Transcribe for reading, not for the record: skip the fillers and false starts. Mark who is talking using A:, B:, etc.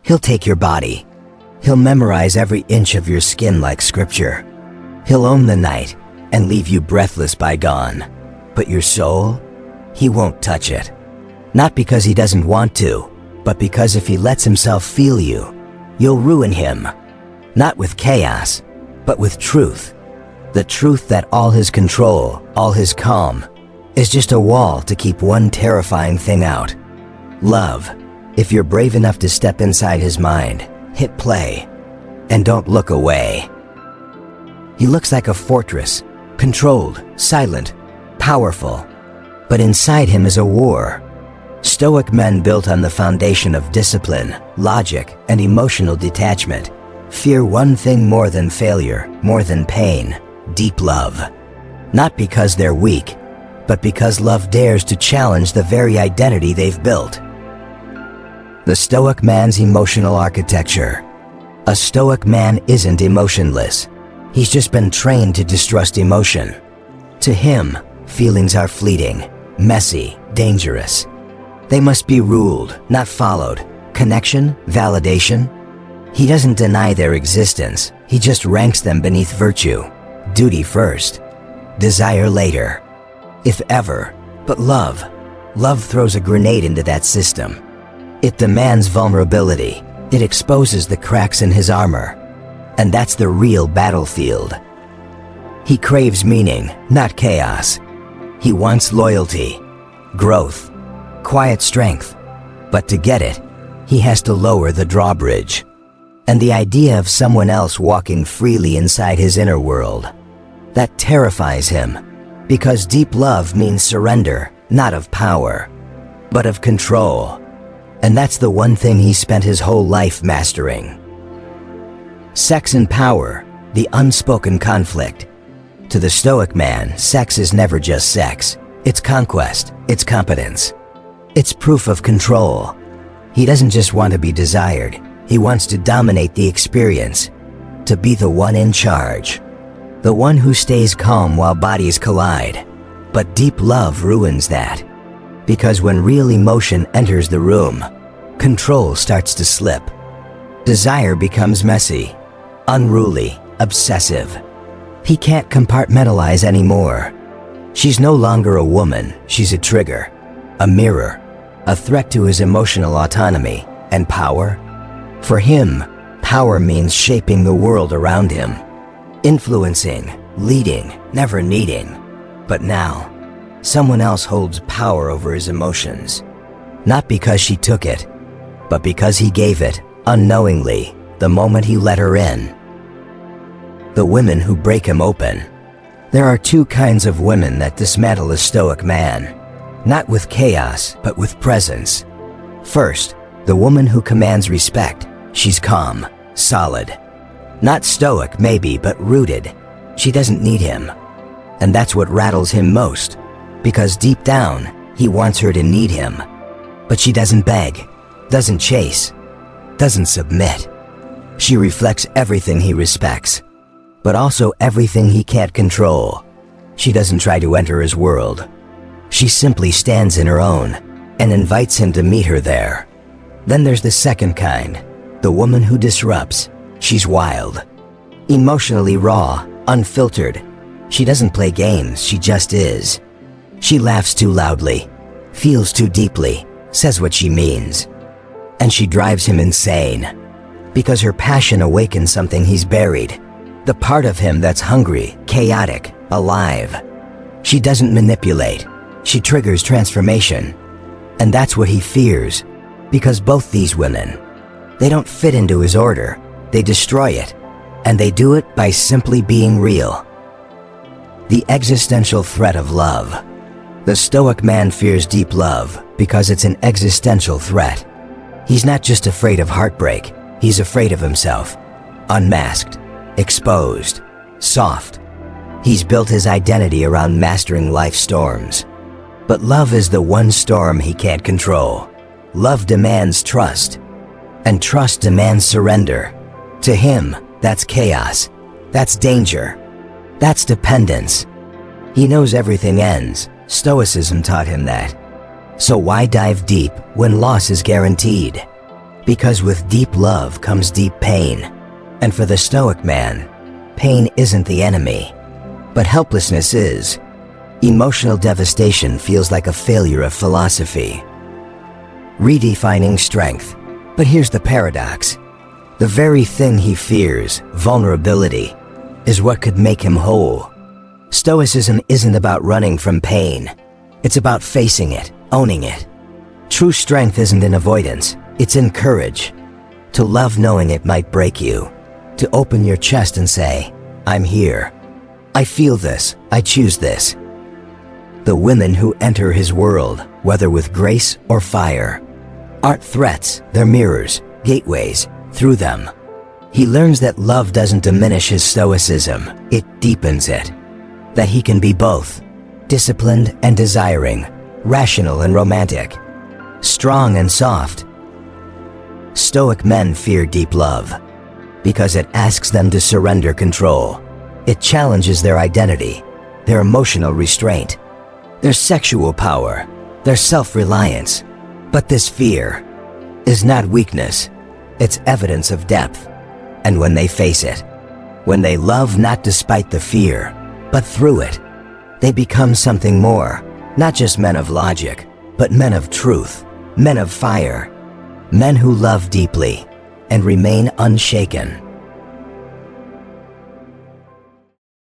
A: He'll take your body. He'll memorize every inch of your skin like scripture. He'll own the night and leave you breathless by dawn. But your soul, he won't touch it. Not because he doesn't want to, but because if he lets himself feel you, you'll ruin him. Not with chaos, but with truth. The truth that all his control, all his calm, is just a wall to keep one terrifying thing out. Love. If you're brave enough to step inside his mind, hit play, and don't look away. He looks like a fortress, controlled, silent, powerful, but inside him is a war. Stoic men built on the foundation of discipline, logic, and emotional detachment fear one thing more than failure, more than pain: deep love. Not because they're weak, but because love dares to challenge the very identity they've built. The Stoic man's emotional architecture. A Stoic man isn't emotionless. He's just been trained to distrust emotion. To him, feelings are fleeting, messy, dangerous. They must be ruled, not followed. Connection, validation. He doesn't deny their existence. He just ranks them beneath virtue. Duty first, desire later. If ever. But love throws a grenade into that system. It demands vulnerability. It exposes the cracks in his armor. And that's the real battlefield. He craves meaning, not chaos. He wants loyalty, growth, quiet strength. But to get it, he has to lower the drawbridge. And the idea of someone else walking freely inside his inner world, that terrifies him. Because deep love means surrender, not of power, but of control. And that's the one thing he spent his whole life mastering. Sex and power, the unspoken conflict. To the Stoic man, sex is never just sex. It's conquest, it's competence. It's proof of control. He doesn't just want to be desired, he wants to dominate the experience, to be the one in charge. The one who stays calm while bodies collide. But deep love ruins that. Because when real emotion enters the room, control starts to slip. Desire becomes messy, unruly, obsessive. He can't compartmentalize anymore. She's no longer a woman, she's a trigger, a mirror, a threat to his emotional autonomy. And power? For him, power means shaping the world around him. Influencing, leading, never needing. But now, someone else holds power over his emotions. Not because she took it, but because he gave it, unknowingly, the moment he let her in. The women who break him open. There are two kinds of women that dismantle a Stoic man. Not with chaos, but with presence. First, the woman who commands respect. She's calm, solid. Not stoic maybe, but rooted. She doesn't need him. And that's what rattles him most. Because deep down, he wants her to need him. But she doesn't beg, doesn't chase, doesn't submit. She reflects everything he respects, but also everything he can't control. She doesn't try to enter his world. She simply stands in her own and invites him to meet her there. Then there's the second kind, the woman who disrupts. She's wild, emotionally raw, unfiltered. She doesn't play games, she just is. She laughs too loudly, feels too deeply, says what she means. And she drives him insane. Because her passion awakens something he's buried. The part of him that's hungry, chaotic, alive. She doesn't manipulate. She triggers transformation. And that's what he fears. Because both these women, they don't fit into his order. They destroy it. And they do it by simply being real. The existential threat of love. The Stoic man fears deep love because it's an existential threat. He's not just afraid of heartbreak, he's afraid of himself. Unmasked, exposed, soft. He's built his identity around mastering life's storms. But love is the one storm he can't control. Love demands trust, and trust demands surrender. To him, that's chaos, that's danger, that's dependence. He knows everything ends. Stoicism taught him that. So why dive deep when loss is guaranteed? Because with deep love comes deep pain. And for the Stoic man, pain isn't the enemy, but helplessness is. Emotional devastation feels like a failure of philosophy. Redefining strength. But here's the paradox. The very thing he fears, vulnerability, is what could make him whole. Stoicism isn't about running from pain. It's about facing it, owning it. True strength isn't in avoidance, it's in courage. To love knowing it might break you. To open your chest and say, I'm here. I feel this, I choose this. The women who enter his world, whether with grace or fire, aren't threats, they're mirrors, gateways. Through them, he learns that love doesn't diminish his stoicism, it deepens it. That he can be both, disciplined and desiring, rational and romantic, strong and soft. Stoic men fear deep love because it asks them to surrender control. It challenges their identity, their emotional restraint, their sexual power, their self-reliance. But this fear is not weakness, it's evidence of depth. And when they face it, when they love not despite the fear, but through it, they become something more, not just men of logic, but men of truth, men of fire, men who love deeply and remain unshaken.